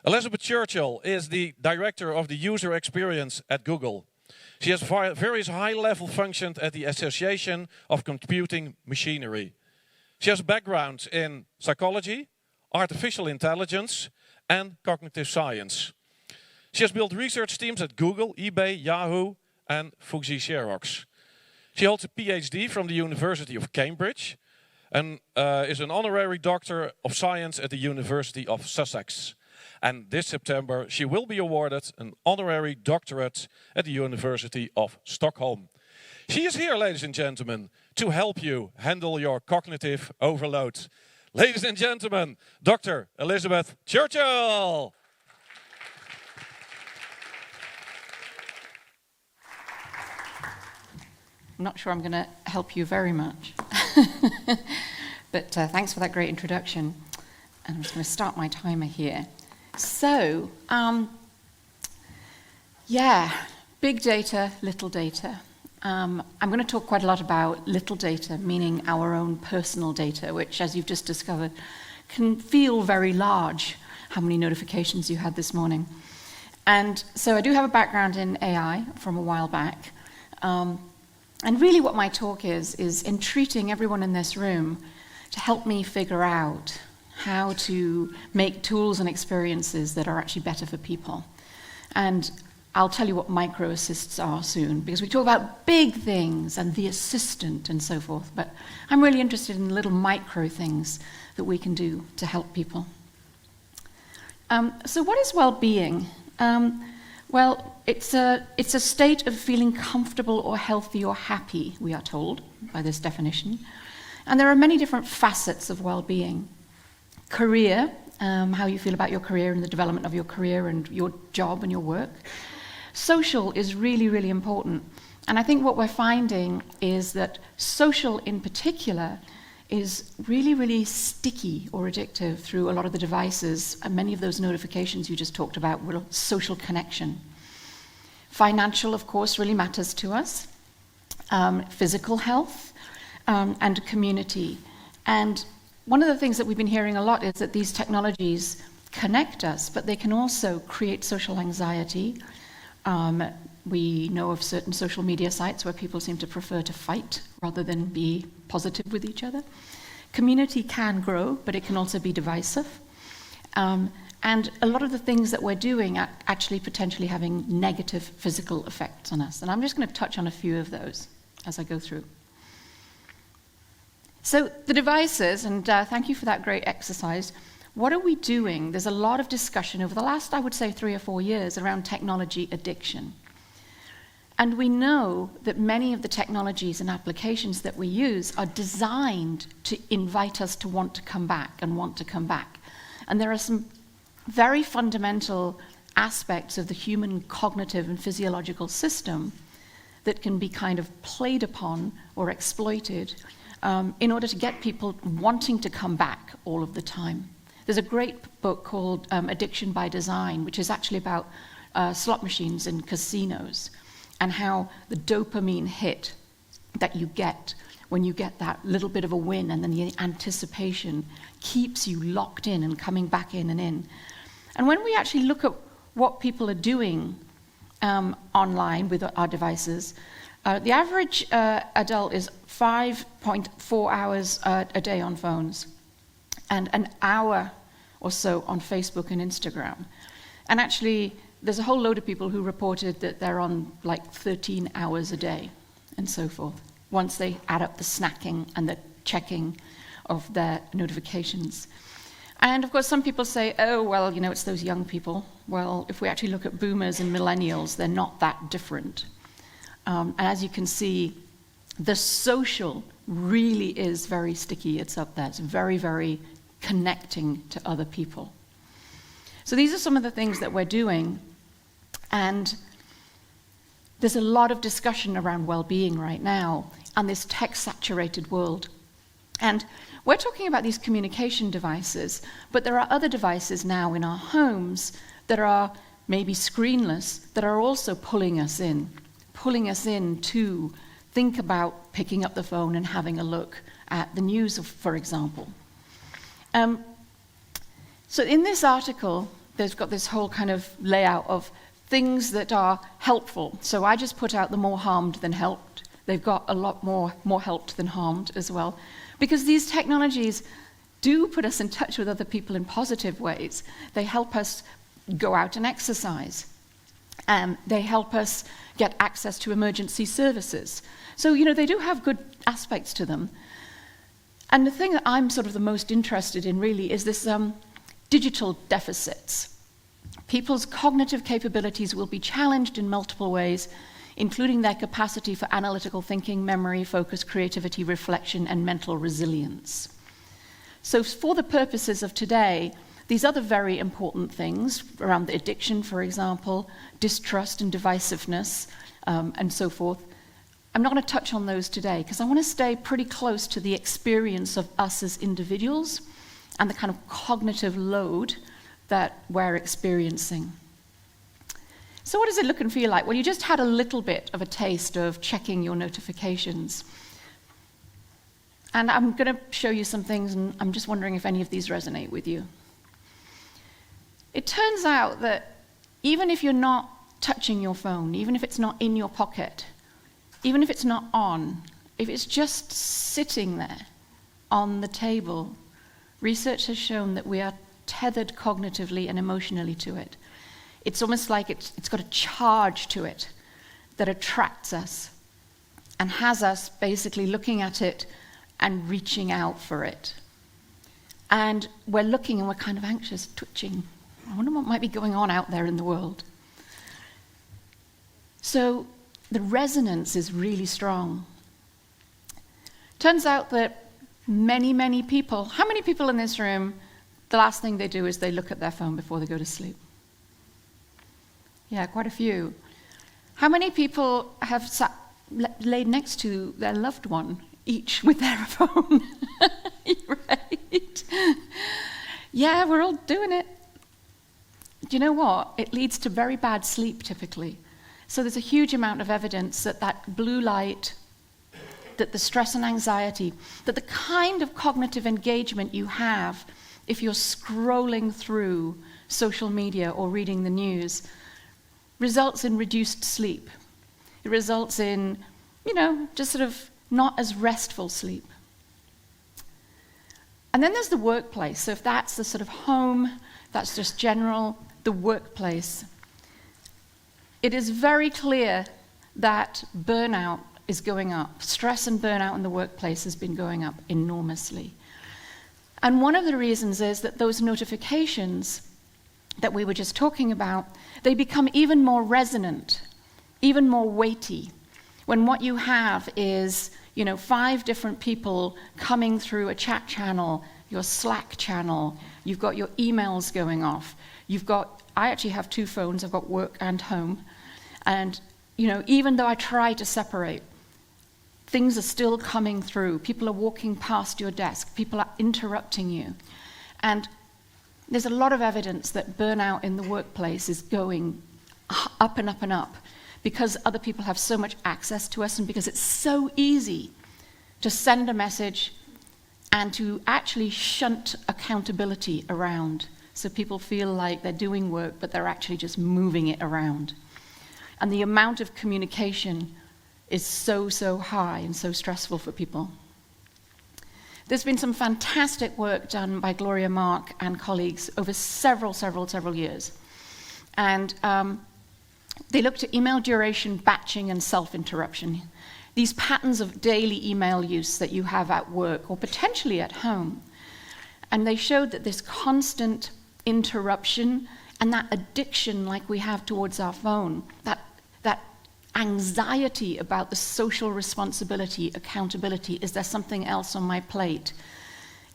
Elizabeth Churchill is the director of the user experience at Google. She has various high-level functions at the Association of Computing Machinery. She has a background in psychology, artificial intelligence, and cognitive science. She has built research teams at Google, eBay, Yahoo, and FujiXerox. She holds a PhD from the University of Cambridge and is an honorary doctor of science at the University of Sussex. And this September, she will be awarded an honorary doctorate at the University of Stockholm. She is here, ladies and gentlemen, to help you handle your cognitive overload. Ladies and gentlemen, Dr. Elizabeth Churchill. I'm not sure I'm going to help you very much, but thanks for that great introduction. And I'm just going to start my timer here. So, big data, little data. I'm going to talk quite a lot about little data, meaning our own personal data, which, as you've just discovered, can feel very large. How many notifications you had this morning. And so I do have a background in AI from a while back. And really what my talk is entreating everyone in this room to help me figure out how to make tools and experiences that are actually better for people. And I'll tell you what Microassists are soon, because we talk about big things and the assistant and so forth, but I'm really interested in little micro things that we can do to help people. So what is well-being? Well, it's a state of feeling comfortable or healthy or happy, we are told, by this definition. And there are many different facets of well-being. Career, how you feel about your career and the development of your career and your job and your work. Social is really, really important. And I think what we're finding is that social in particular is really, really sticky or addictive through a lot of the devices, and many of those notifications you just talked about were social connection. Financial, of course, really matters to us. Physical health and community. And one of the things that we've been hearing a lot is that these technologies connect us, but they can also create social anxiety. We know of certain social media sites where people seem to prefer to fight rather than be positive with each other. Community can grow, but it can also be divisive. And a lot of the things that we're doing are actually potentially having negative physical effects on us. And I'm just going to touch on a few of those as I go through. So the devices, and thank you for that great exercise. What are we doing? There's a lot of discussion over the last, I would say, 3 or 4 years around technology addiction. And we know that many of the technologies and applications that we use are designed to invite us to want to come back and want to come back. And there are some very fundamental aspects of the human cognitive and physiological system that can be kind of played upon or exploited in order to get people wanting to come back all of the time. There's a great book called Addiction by Design, which is actually about slot machines in casinos and how the dopamine hit that you get when you get that little bit of a win, and then the anticipation keeps you locked in and coming back in and in. And when we actually look at what people are doing online with our devices, the average adult is 5.4 hours a day on phones and an hour or so on Facebook and Instagram. And actually, there's a whole load of people who reported that they're on like 13 hours a day and so forth, once they add up the snacking and the checking of their notifications. And of course, some people say, oh, well, you know, it's those young people. Well, if we actually look at boomers and millennials, they're not that different. And as you can see, the social really is very sticky. It's up there. It's very, very connecting to other people. So these are some of the things that we're doing. And there's a lot of discussion around well-being right now and this tech-saturated world. And we're talking about these communication devices, but there are other devices now in our homes that are maybe screenless, that are also pulling us in to think about picking up the phone and having a look at the news, for example. So in this article there's got this whole kind of layout of things that are helpful. So I just put out the more harmed than helped. They've got a lot more helped than harmed as well. Because these technologies do put us in touch with other people in positive ways. They help us go out and exercise. They help us get access to emergency services. So, they do have good aspects to them. And the thing that I'm sort of the most interested in really is this digital deficits. People's cognitive capabilities will be challenged in multiple ways, including their capacity for analytical thinking, memory, focus, creativity, reflection, and mental resilience. So for the purposes of today, these other very important things around the addiction, for example, distrust and divisiveness, and so forth, I'm not going to touch on those today because I want to stay pretty close to the experience of us as individuals and the kind of cognitive load that we're experiencing. So what does it look and feel like? Well, you just had a little bit of a taste of checking your notifications. And I'm going to show you some things, and I'm just wondering if any of these resonate with you. It turns out that even if you're not touching your phone, even if it's not in your pocket, even if it's not on, if it's just sitting there on the table, research has shown that we are tethered cognitively and emotionally to it. It's almost like it's got a charge to it that attracts us and has us basically looking at it and reaching out for it. And we're looking and we're kind of anxious, twitching. I wonder what might be going on out there in the world. So the resonance is really strong. Turns out that many, many people, how many people in this room, the last thing they do is they look at their phone before they go to sleep? Yeah, quite a few. How many people have laid next to their loved one, each with their phone? Right? Yeah, we're all doing it. Do you know what? It leads to very bad sleep, typically. So there's a huge amount of evidence that that blue light, that the stress and anxiety, that the kind of cognitive engagement you have if you're scrolling through social media or reading the news results in reduced sleep. It results in, just sort of not as restful sleep. And then there's the workplace. So if that's the sort of home, that's just general, the workplace. It is very clear that burnout is going up. Stress and burnout in the workplace has been going up enormously. And one of the reasons is that those notifications that we were just talking about, they become even more resonant, even more weighty. When what you have is, 5 different people coming through a chat channel, your Slack channel, you've got your emails going off, I actually have 2 phones, I've got work and home, and, even though I try to separate, things are still coming through. People are walking past your desk, people are interrupting you, and there's a lot of evidence that burnout in the workplace is going up and up and up because other people have so much access to us and because it's so easy to send a message and to actually shunt accountability around. So people feel like they're doing work, but they're actually just moving it around. And the amount of communication is so high and so stressful for people. There's been some fantastic work done by Gloria Mark and colleagues over several years. And they looked at email duration, batching, and self-interruption. These patterns of daily email use that you have at work or potentially at home. And they showed that this constant interruption and that addiction like we have towards our phone, that anxiety about the social responsibility, accountability, is there something else on my plate?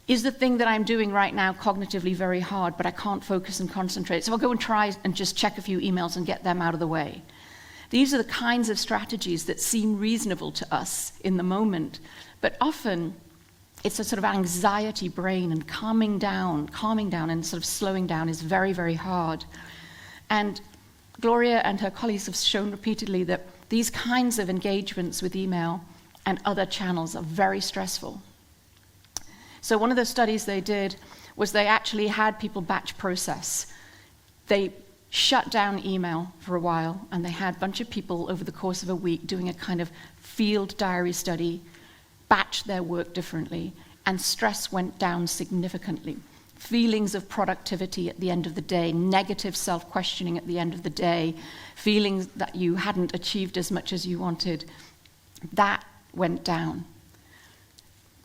Is the thing that I'm doing right now cognitively very hard, but I can't focus and concentrate? So I'll go and try and just check a few emails and get them out of the way. These are the kinds of strategies that seem reasonable to us in the moment, but often it's a sort of anxiety brain, and calming down and sort of slowing down is very, very hard. And Gloria and her colleagues have shown repeatedly that these kinds of engagements with email and other channels are very stressful. So one of the studies they did was they actually had people batch process They shut down email for a while, and they had a bunch of people over the course of a week doing a kind of field diary study, batched their work differently, and stress went down significantly. Feelings of productivity at the end of the day, negative self-questioning at the end of the day, feelings that you hadn't achieved as much as you wanted, that went down.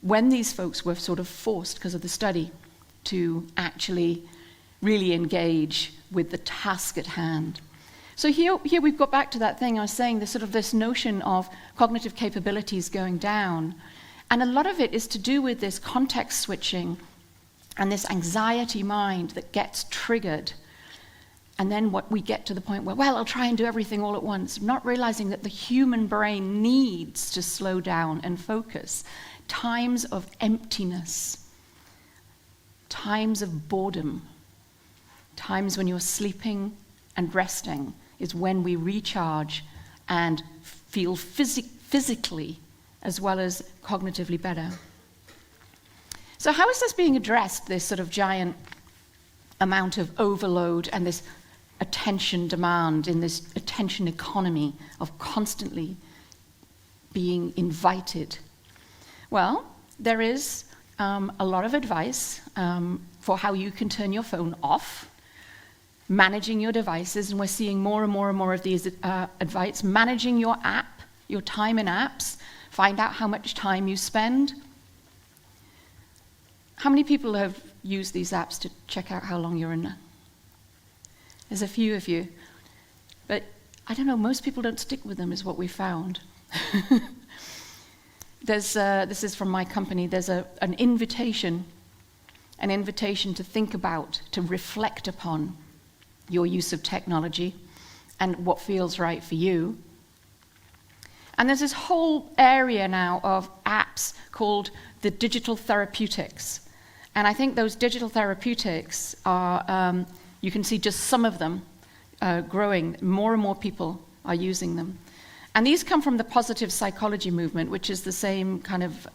When these folks were sort of forced, because of the study, to actually really engage with the task at hand. So here we've got back to that thing I was saying, this notion of cognitive capabilities going down. And a lot of it is to do with this context switching and this anxiety mind that gets triggered. And then what we get to the point where, well, I'll try and do everything all at once, not realizing that the human brain needs to slow down and focus. Times of emptiness, times of boredom, times when you're sleeping and resting is when we recharge and feel physically as well as cognitively better. So how is this being addressed, this sort of giant amount of overload and this attention demand in this attention economy of constantly being invited? Well, there is a lot of advice for how you can turn your phone off, managing your devices, and we're seeing more and more and more of these advice, managing your app, your time in apps, find out how much time you spend. How many people have used these apps to check out how long you're in? There's a few of you. But I don't know, most people don't stick with them is what we found. This is from my company. There's an invitation to think about, to reflect upon your use of technology and what feels right for you. And there's this whole area now of apps called the digital therapeutics. And I think those digital therapeutics are, you can see just some of them growing. More and more people are using them. And these come from the positive psychology movement, which is the same kind of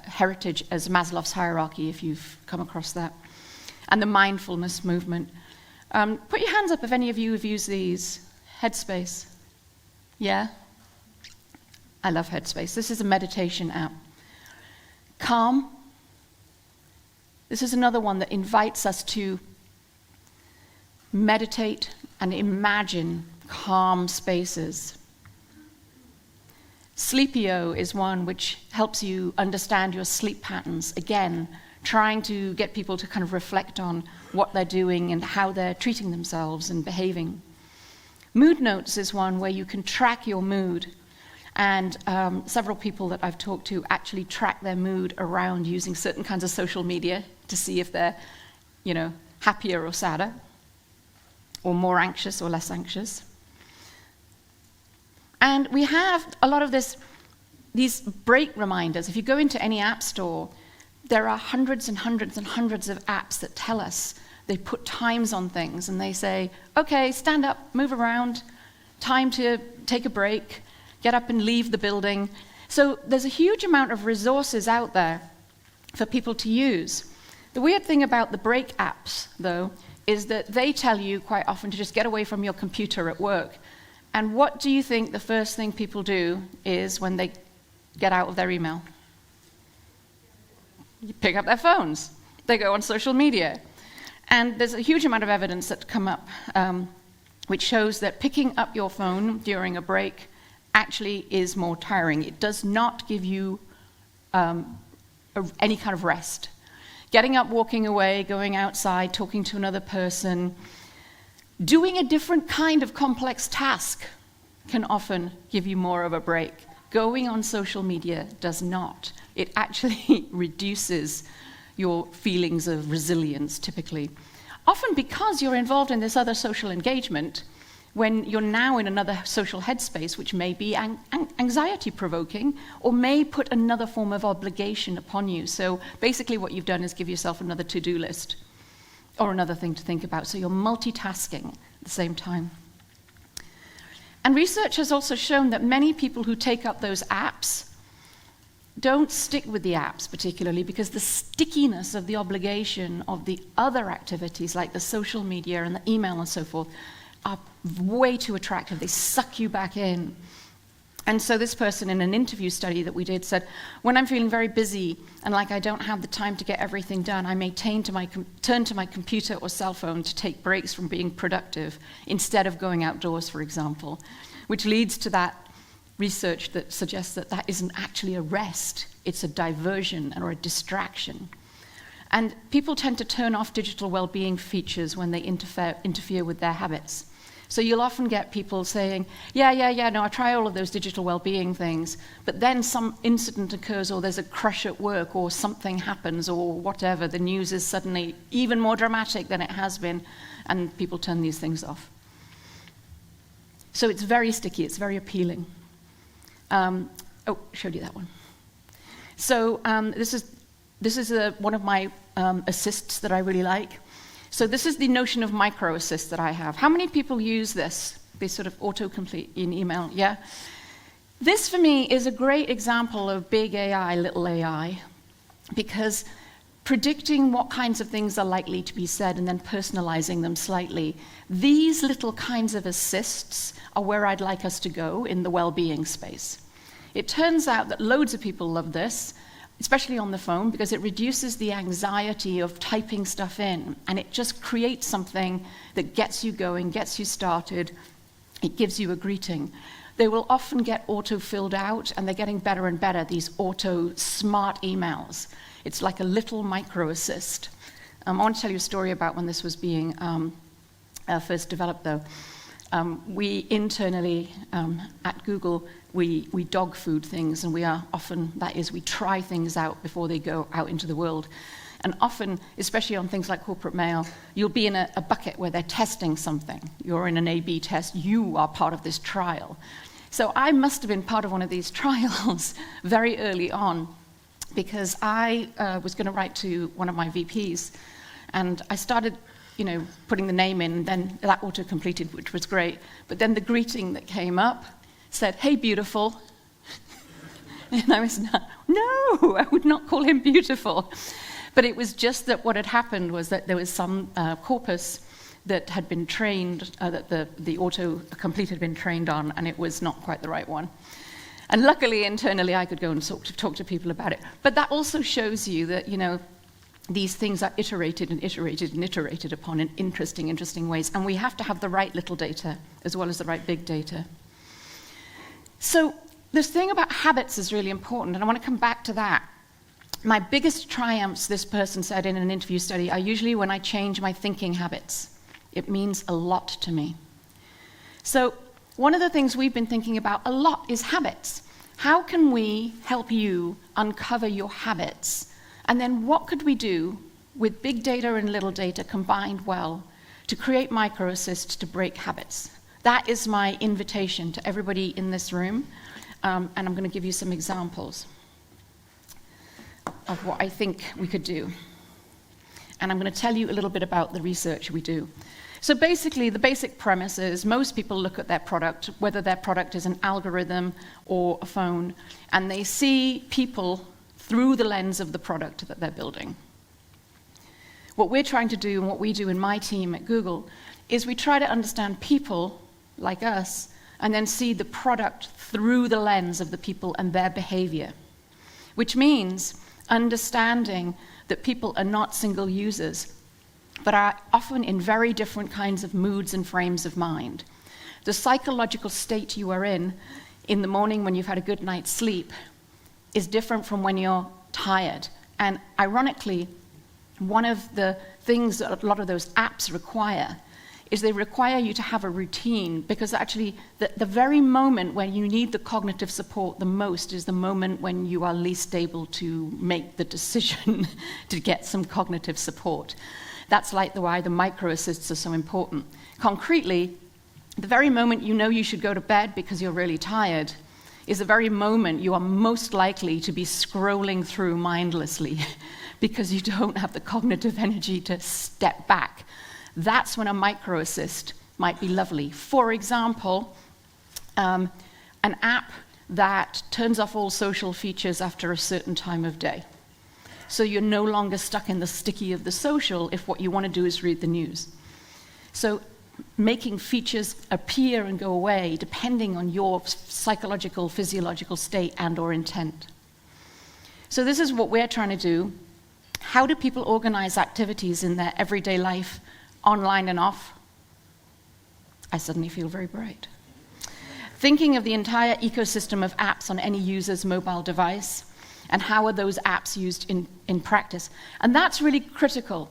heritage as Maslow's hierarchy, if you've come across that, and the mindfulness movement. Put your hands up if any of you have used these. Headspace. Yeah? I love Headspace. This is a meditation app. Calm. This is another one that invites us to meditate and imagine calm spaces. Sleepio is one which helps you understand your sleep patterns. Again, trying to get people to kind of reflect on what they're doing and how they're treating themselves and behaving. Mood Notes is one where you can track your mood. And several people that I've talked to actually track their mood around using certain kinds of social media to see if they're, happier or sadder, or more anxious or less anxious. And we have a lot of these break reminders. If you go into any app store, there are hundreds and hundreds and hundreds of apps that tell us, they put times on things and they say, okay, stand up, move around, time to take a break, get up and leave the building. So there's a huge amount of resources out there for people to use. The weird thing about the break apps, though, is that they tell you quite often to just get away from your computer at work. And what do you think the first thing people do is when they get out of their email? You pick up their phones. They go on social media. And there's a huge amount of evidence that's come up which shows that picking up your phone during a break actually is more tiring. It does not give you any kind of rest. Getting up, walking away, going outside, talking to another person, doing a different kind of complex task can often give you more of a break. Going on social media does not. It actually reduces your feelings of resilience, typically. Often because you're involved in this other social engagement, when you're now in another social headspace, which may be anxiety-provoking, or may put another form of obligation upon you. So basically what you've done is give yourself another to-do list, or another thing to think about. So you're multitasking at the same time. And research has also shown that many people who take up those apps don't stick with the apps particularly, because the stickiness of the obligation of the other activities like the social media and the email and so forth are way too attractive. They suck you back in. And so this person in an interview study that we did said, when I'm feeling very busy and like I don't have the time to get everything done, I may turn to my computer or cell phone to take breaks from being productive instead of going outdoors, for example, which leads to that research that suggests that that isn't actually a rest, it's a diversion or a distraction. And people tend to turn off digital well-being features when they interfere with their habits. So you'll often get people saying, no, I try all of those digital well-being things, but then some incident occurs, or there's a crash at work, or something happens, or whatever. The news is suddenly even more dramatic than it has been, and people turn these things off. So it's very sticky, it's very appealing. Showed you that one. So this is one of my assists that I really like. So this is the notion of Microassists that I have. How many people use this? They sort of autocomplete in email, yeah? This for me is a great example of big AI, little AI, because predicting what kinds of things are likely to be said and then personalizing them slightly, these little kinds of assists are where I'd like us to go in the well-being space. It turns out that loads of people love this, especially on the phone, because it reduces the anxiety of typing stuff in, and it just creates something that gets you going, gets you started. It gives you a greeting. They will often get auto-filled out, and they're getting better and better, these auto-smart emails. It's like a little micro-assist. I want to tell you a story about when this was being first developed, though. We internally at Google, we dog food things, and we are often, that is, we try things out before they go out into the world. And often, especially on things like corporate mail, you'll be in a bucket where they're testing something. You're in an A/B test. You are part of this trial. So I must have been part of one of these trials very early on, because I was going to write to one of my VPs, and I started putting the name in, and then that auto-completed, which was great. But then the greeting that came up said, "Hey, beautiful." And I was not, no, I would not call him beautiful. But it was just that what had happened was that there was some corpus that had been trained, that the auto-complete had been trained on, and it was not quite the right one. And luckily, internally, I could go and talk to people about it. But that also shows you that, these things are iterated and iterated and iterated upon in interesting ways. And we have to have the right little data as well as the right big data. So this thing about habits is really important, and I want to come back to that. My biggest triumphs, this person said in an interview study, are usually when I change my thinking habits. It means a lot to me. So one of the things we've been thinking about a lot is habits. How can we help you uncover your habits? And then what could we do with big data and little data combined well to create microassists to break habits? That is my invitation to everybody in this room, and I'm going to give you some examples of what I think we could do. And I'm going to tell you a little bit about the research we do. So basically, the basic premise is most people look at their product, whether their product is an algorithm or a phone, and they see people through the lens of the product that they're building. What we're trying to do, and what we do in my team at Google, is we try to understand people like us, and then see the product through the lens of the people and their behavior, which means understanding that people are not single users, but are often in very different kinds of moods and frames of mind. The psychological state you are in the morning when you've had a good night's sleep is different from when you're tired. And ironically, one of the things that a lot of those apps require is they require you to have a routine, because actually the very moment when you need the cognitive support the most is the moment when you are least able to make the decision to get some cognitive support. That's like why the microassists are so important. Concretely, the very moment you know you should go to bed because you're really tired is the very moment you are most likely to be scrolling through mindlessly because you don't have the cognitive energy to step back. That's when a microassist might be lovely. For example, an app that turns off all social features after a certain time of day. So you're no longer stuck in the sticky of the social if what you want to do is read the news. So making features appear and go away depending on your psychological, physiological state and or intent. So this is what we're trying to do. How do people organize activities in their everyday life, online and off? I suddenly feel very bright. Thinking of the entire ecosystem of apps on any user's mobile device, and how are those apps used in practice. And that's really critical,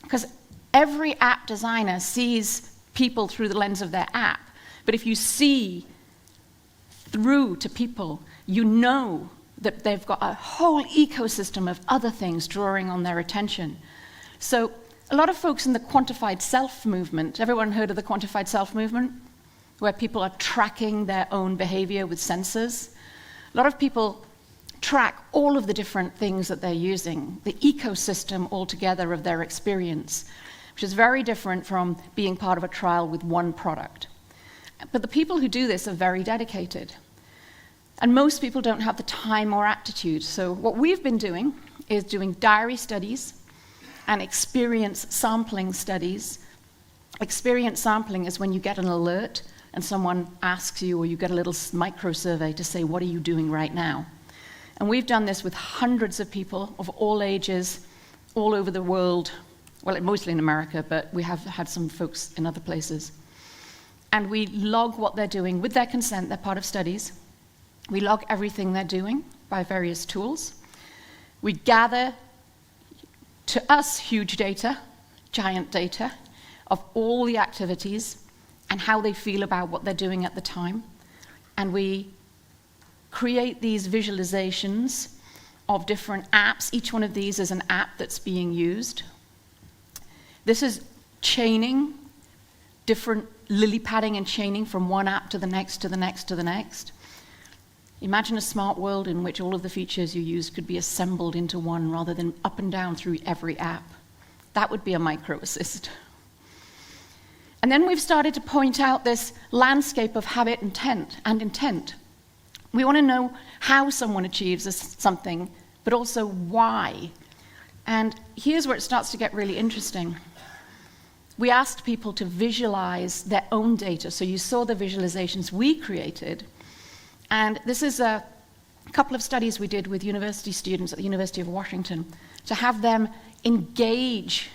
because every app designer sees people through the lens of their app. But if you see through to people, you know that they've got a whole ecosystem of other things drawing on their attention. So a lot of folks in the quantified self movement, everyone heard of the quantified self movement? Where people are tracking their own behavior with sensors. A lot of people track all of the different things that they're using, the ecosystem altogether of their experience, which is very different from being part of a trial with one product. But the people who do this are very dedicated. And most people don't have the time or aptitude. So what we've been doing is doing diary studies and experience sampling studies. Experience sampling is when you get an alert and someone asks you, or you get a little micro-survey to say, what are you doing right now? And we've done this with hundreds of people of all ages, all over the world, well, mostly in America, but we have had some folks in other places. And we log what they're doing with their consent. They're part of studies. We log everything they're doing by various tools. We gather, to us, huge data, giant data, of all the activities and how they feel about what they're doing at the time. And we create these visualizations of different apps. Each one of these is an app that's being used. This is chaining, different lily padding and chaining from one app to the next, to the next, to the next. Imagine a smart world in which all of the features you use could be assembled into one rather than up and down through every app. That would be a Microassist. And then we've started to point out this landscape of habit and intent. We want to know how someone achieves something, but also why. And here's where it starts to get really interesting. We asked people to visualize their own data. So you saw the visualizations we created. And this is a couple of studies we did with university students at the University of Washington to have them engage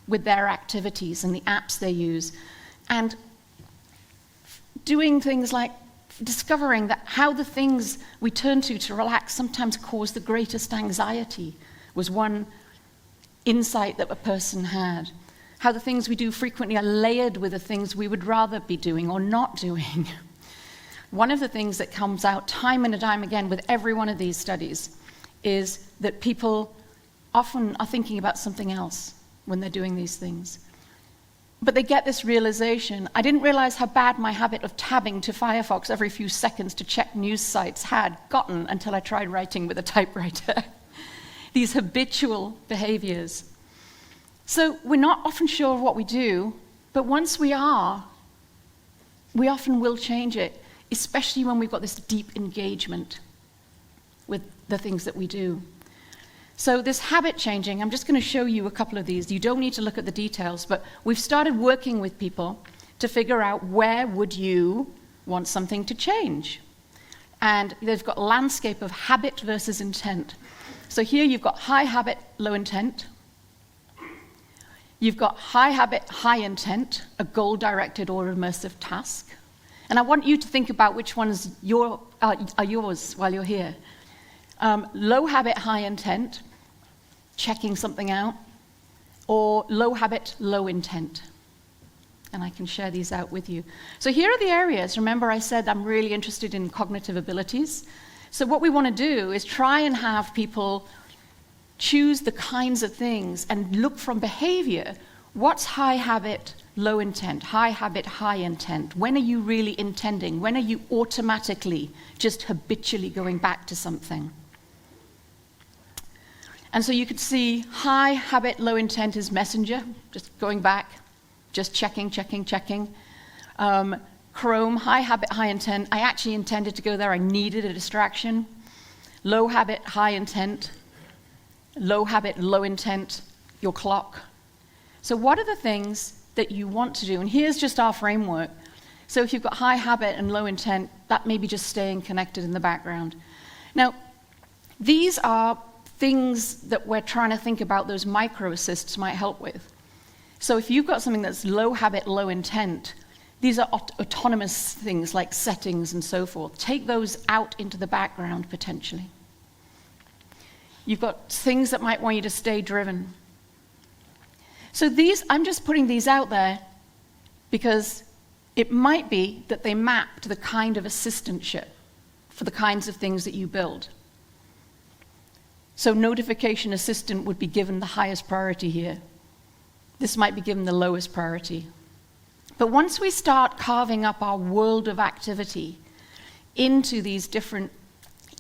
with their activities and the apps they use, and doing things like discovering that how the things we turn to relax sometimes cause the greatest anxiety was one insight that a person had. How the things we do frequently are layered with the things we would rather be doing or not doing. One of the things that comes out time and time again with every one of these studies is that people often are thinking about something else when they're doing these things. But they get this realization, I didn't realize how bad my habit of tabbing to Firefox every few seconds to check news sites had gotten until I tried writing with a typewriter. These habitual behaviors. So we're not often sure of what we do, but once we are, we often will change it, especially when we've got this deep engagement with the things that we do. So this habit changing, I'm just going to show you a couple of these. You don't need to look at the details, but we've started working with people to figure out where would you want something to change. And they've got a landscape of habit versus intent. So here you've got high habit, low intent. You've got high habit, high intent, a goal-directed or immersive task. And I want you to think about which ones are yours while you're here. Low habit, high intent, checking something out, or low habit, low intent. And I can share these out with you. So here are the areas. Remember I said I'm really interested in cognitive abilities. So what we want to do is try and have people choose the kinds of things and look from behavior. What's high habit, low intent? High habit, high intent. When are you really intending? When are you automatically, just habitually going back to something? And so you could see high habit, low intent is messenger, just going back, just checking. Chrome, high habit, high intent. I actually intended to go there. I needed a distraction. Low habit, high intent. Low habit, low intent, your clock. So what are the things that you want to do? And here's just our framework. So if you've got high habit and low intent, that may be just staying connected in the background. Now, these are things that we're trying to think about those microassists might help with. So if you've got something that's low habit, low intent, these are autonomous things like settings and so forth. Take those out into the background potentially. You've got things that might want you to stay driven. So these, I'm just putting these out there because it might be that they map to the kind of assistantship for the kinds of things that you build. So notification assistant would be given the highest priority here. This might be given the lowest priority. But once we start carving up our world of activity into these different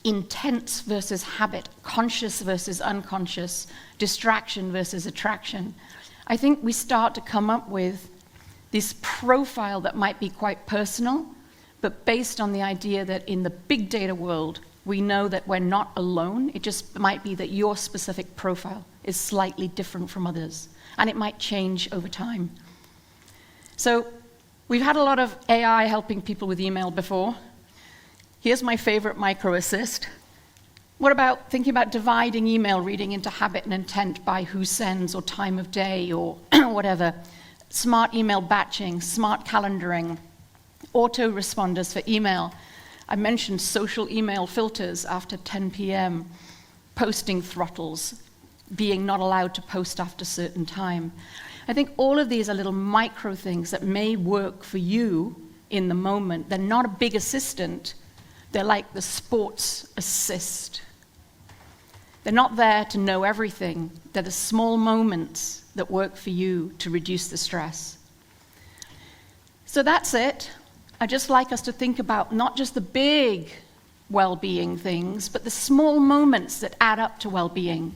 intents versus habit, conscious versus unconscious, distraction versus attraction, I think we start to come up with this profile that might be quite personal, but based on the idea that in the big data world, we know that we're not alone. It just might be that your specific profile is slightly different from others, and it might change over time. So we've had a lot of AI helping people with email before. Here's my favorite microassist. What about thinking about dividing email reading into habit and intent by who sends or time of day or whatever? Smart email batching, smart calendaring, autoresponders for email. I mentioned social email filters after 10 p.m., posting throttles, being not allowed to post after a certain time. I think all of these are little micro things that may work for you in the moment. They're not a big assistant. They're like the sports assist. They're not there to know everything. They're the small moments that work for you to reduce the stress. So that's it. I'd just like us to think about not just the big well-being things, but the small moments that add up to well-being.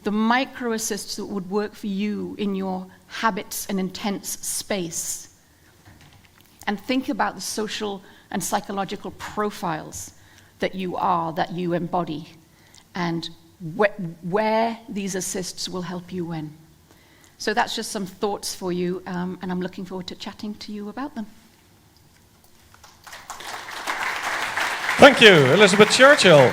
The micro-assists that would work for you in your habits and intents space. And think about the social and psychological profiles that you are, that you embody, and where these assists will help you when. So that's just some thoughts for you, and I'm looking forward to chatting to you about them. Thank you, Elizabeth Churchill.